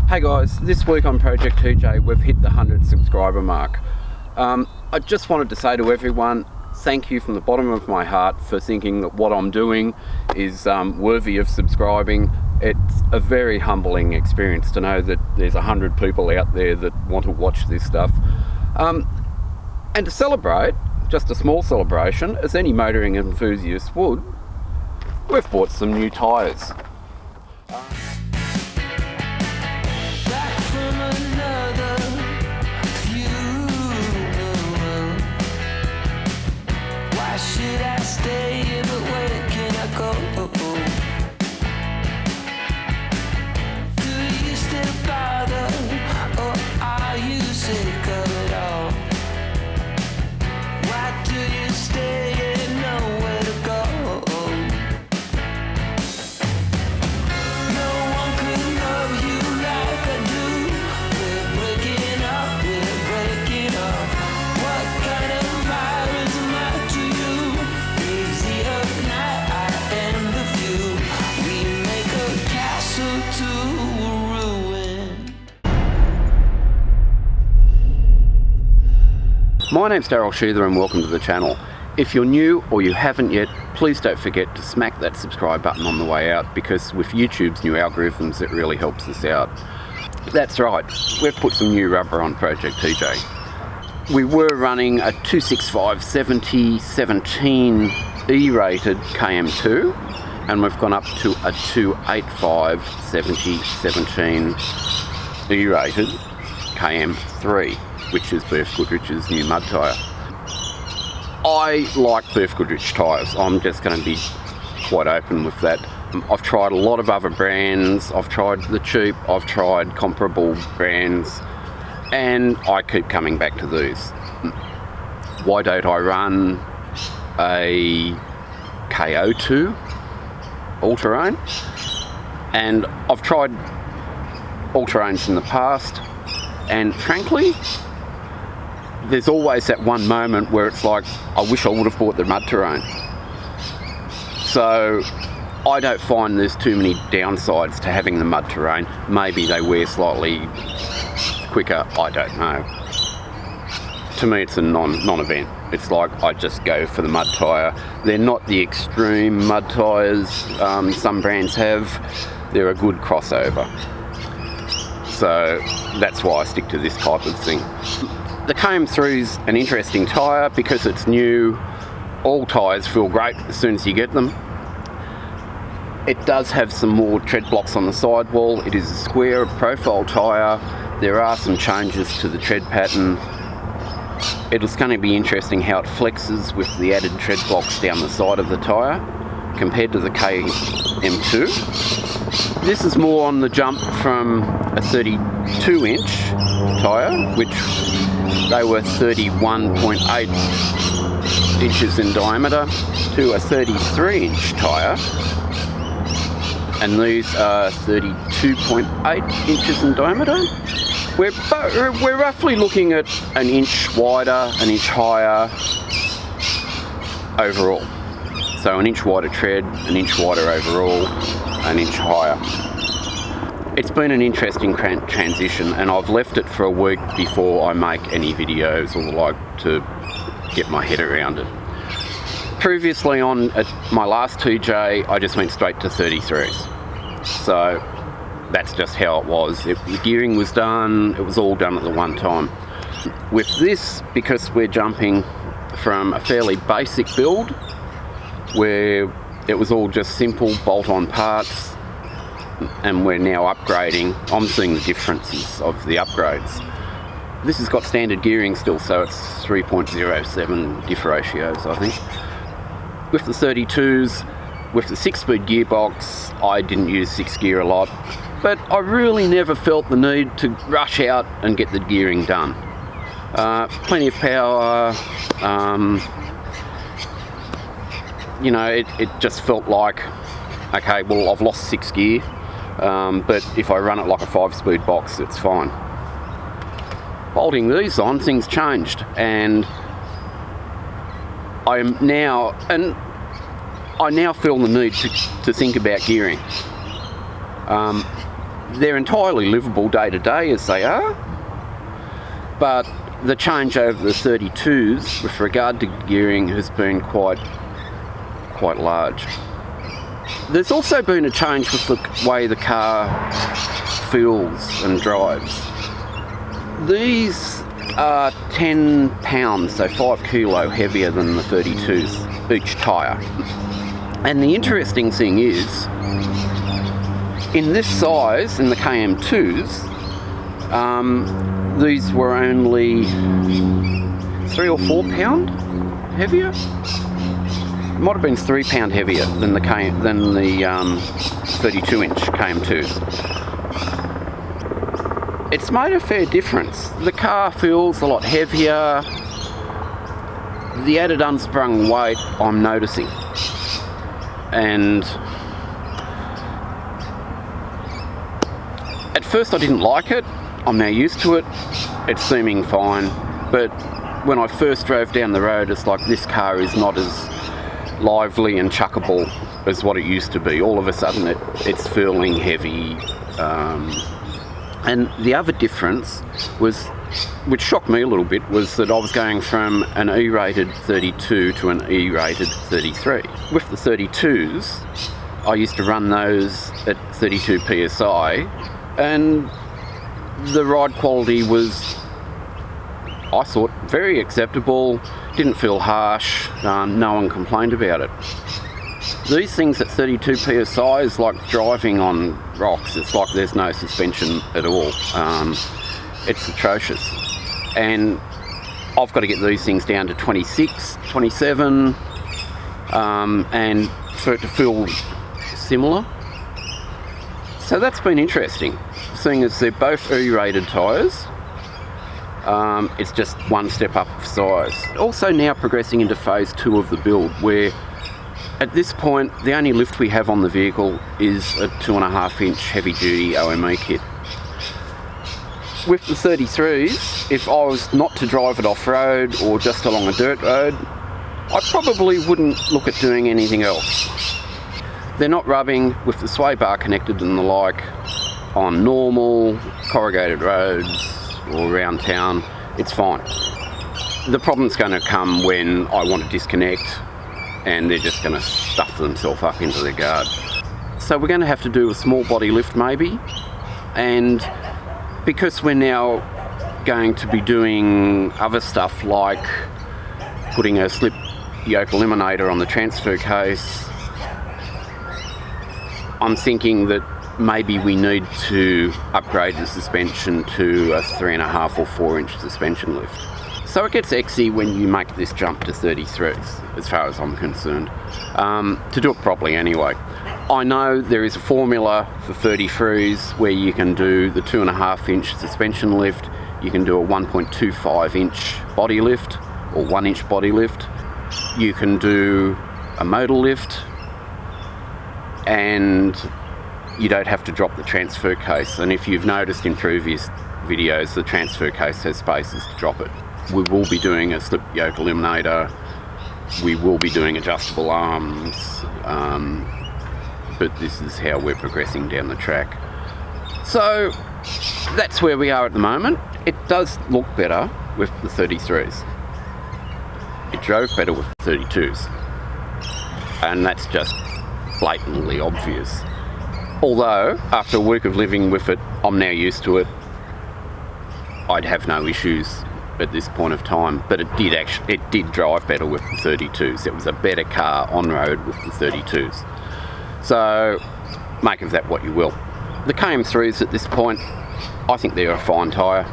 Hey guys, this week on Project TJ we've hit the 100 subscriber mark. I just wanted to say to everyone, thank you from the bottom of my heart for thinking that what I'm doing is worthy of subscribing. It's a very humbling experience to know that there's 100 people out there that want to watch this stuff. And to celebrate, just a small celebration, as any motoring enthusiast would, we've bought some new tyres. Should I stay here, but where can I go? Do you still bother, or are you sick of it all? Why do you stay and nowhere to go? No one could love you like I do. We're breaking up, we're breaking up. What kind of virus am I to you? My name's Daryl Sheether and welcome to the channel. If you're new or you haven't yet, please don't forget to smack that subscribe button on the way out, because with YouTube's new algorithms it really helps us out. That's right, we've put some new rubber on Project TJ. We were running a 265/70/17 E-rated KM2 and we've gone up to a 285/70/17 E-rated KM3, which is BF Goodrich's new mud tyre. I like BF Goodrich tyres. I'm just going to be quite open with that. I've tried a lot of other brands. I've tried the cheap, I've tried comparable brands, and I keep coming back to these. Why don't I run a KO2 all-terrain? And I've tried all-terrains in the past, and frankly, there's always that one moment where it's like, I wish I would have bought the mud terrain. So I don't find there's too many downsides to having the mud terrain. Maybe they wear slightly quicker, I don't know. To me it's a non-event. It's like I just go for the mud tyre. They're not the extreme mud tyres some brands have. They're a good crossover. So that's why I stick to this type of thing. The KM3 is an interesting tyre because it's new. All tyres feel great as soon as you get them. It does have some more tread blocks on the sidewall. It is a square profile tyre. There are some changes to the tread pattern. It's going to be interesting how it flexes with the added tread blocks down the side of the tyre compared to the KM2. This is more on the jump from a 32-inch tyre, which they were 31.8 inches in diameter, to a 33-inch tyre, and these are 32.8 inches in diameter. We're roughly looking at an inch wider, an inch higher overall. So an inch wider tread, an inch wider overall, an inch higher. It's been an interesting transition, and I've left it for a week before I make any videos or the like to get my head around it. Previously on at my last TJ, I just went straight to 33s. So that's just how it was. The gearing was done, it was all done at the one time. With this, because we're jumping from a fairly basic build, where it was all just simple bolt-on parts, and we're now upgrading, I'm seeing the differences of the upgrades. This has got standard gearing still, so it's 3.07 diff ratios, I think. With the 32s, with the 6-speed gearbox, I didn't use 6 gear a lot, but I really never felt the need to rush out and get the gearing done. Plenty of power, you know, it just felt like, okay, well, I've lost 6 gear, but if I run it like a 5-speed box, it's fine. Bolting these on, things changed, and I now feel the need to think about gearing. they're entirely livable day to day as they are, but the change over the 32s with regard to gearing has been quite large. There's also been a change with the way the car feels and drives. These are 10 pounds, so 5 kilo heavier than the 32s, each tyre. And the interesting thing is, in this size, in the KM2s, these were only 3 or 4 pound heavier. It might have been 3 pound heavier than the 32-inch KM2s. It's made a fair difference. The car feels a lot heavier. The added unsprung weight I'm noticing. And at first I didn't like it. I'm now used to it. It's seeming fine. But when I first drove down the road, it's like this car is not as lively and chuckable as what it used to be. All of a sudden it's feeling heavy. And the other difference was, which shocked me a little bit, was that I was going from an E-rated 32 to an E-rated 33. With the 32s, I used to run those at 32 PSI, and the ride quality was, I thought, very acceptable, didn't feel harsh, no one complained about it. These things at 32 PSI is like driving on rocks. It's like there's no suspension at all. It's atrocious. And I've got to get these things down to 26, 27, and for it to feel similar. So that's been interesting, seeing as they're both E-rated tyres. It's just one step up of size. Also now progressing into phase 2 of the build, where at this point the only lift we have on the vehicle is a 2.5-inch heavy-duty OME kit. With the 33s, if I was not to drive it off-road or just along a dirt road, I probably wouldn't look at doing anything else. They're not rubbing with the sway bar connected and the like on normal corrugated roads or around town. It's fine. The problem's going to come when I want to disconnect and they're just going to stuff themselves up into their guard. So we're going to have to do a small body lift maybe, and because we're now going to be doing other stuff like putting a slip yoke eliminator on the transfer case, I'm thinking that maybe we need to upgrade the suspension to a 3.5 or 4-inch suspension lift. So it gets exy when you make this jump to 33s, as far as I'm concerned, to do it properly anyway. I know there is a formula for 33s where you can do the 2.5-inch suspension lift, you can do a 1.25-inch body lift or 1-inch body lift, you can do a modal lift, and you don't have to drop the transfer case. And if you've noticed in previous videos, the transfer case has spaces to drop it. We will be doing a slip yoke eliminator, we will be doing adjustable arms, but this is how we're progressing down the track. So that's where we are at the moment. It does look better with the 33s. It drove better with the 32s, and that's just blatantly obvious. Although after a week of living with it, I'm now used to it. I'd have no issues at this point of time, but it did drive better with the 32s. It was a better car on road with the 32s. So make of that what you will. The KM3s at this point, I think they're a fine tyre.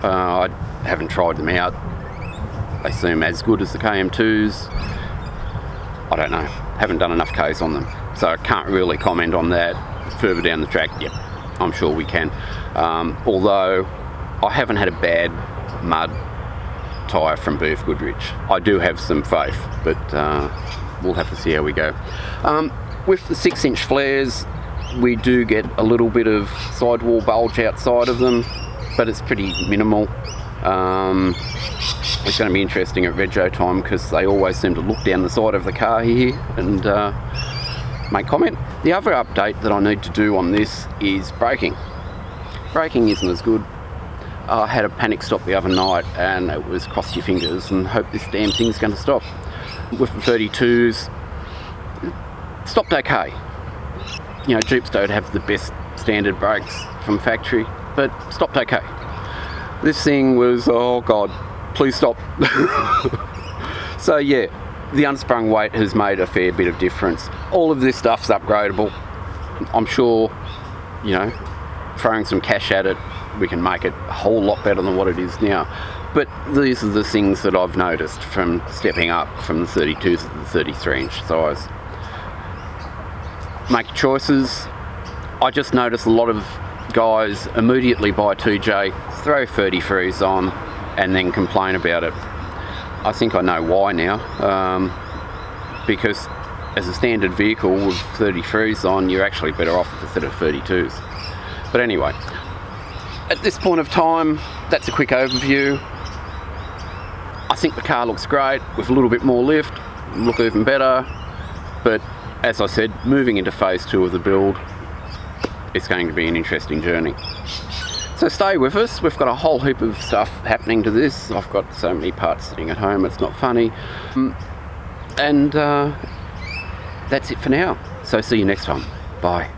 I haven't tried them out. They seem as good as the KM2s. I don't know, haven't done enough Ks on them, so I can't really comment on that. Further down the track, yep, I'm sure we can. Although I haven't had a bad mud tyre from BF Goodrich. I do have some faith, but we'll have to see how we go. With the 6-inch flares, we do get a little bit of sidewall bulge outside of them, but it's pretty minimal. It's going to be interesting at rego time because they always seem to look down the side of the car here and make comment. The other update that I need to do on this is braking. braking isn't as good. I had a panic stop the other night and it was cross your fingers and hope this damn thing's going to stop. With the 32s, stopped okay. You know, Jeeps don't have the best standard brakes from factory, but stopped okay. This thing was, oh God, please stop. So yeah, the unsprung weight has made a fair bit of difference. All of this stuff's upgradable. I'm sure, you know, throwing some cash at it, we can make it a whole lot better than what it is now. But these are the things that I've noticed from stepping up from the 32 to the 33 inch size. Make choices. I just notice a lot of guys immediately buy 2J, throw 33s on, and then complain about it. I think I know why now, because as a standard vehicle with 33s on, you're actually better off with a set of 32s. But anyway, at this point of time, that's a quick overview. I think the car looks great with a little bit more lift, look even better. But as I said, moving into phase 2 of the build, it's going to be an interesting journey. So stay with us. We've got a whole heap of stuff happening to this. I've got so many parts sitting at home, it's not funny. And that's it for now. So see you next time. Bye.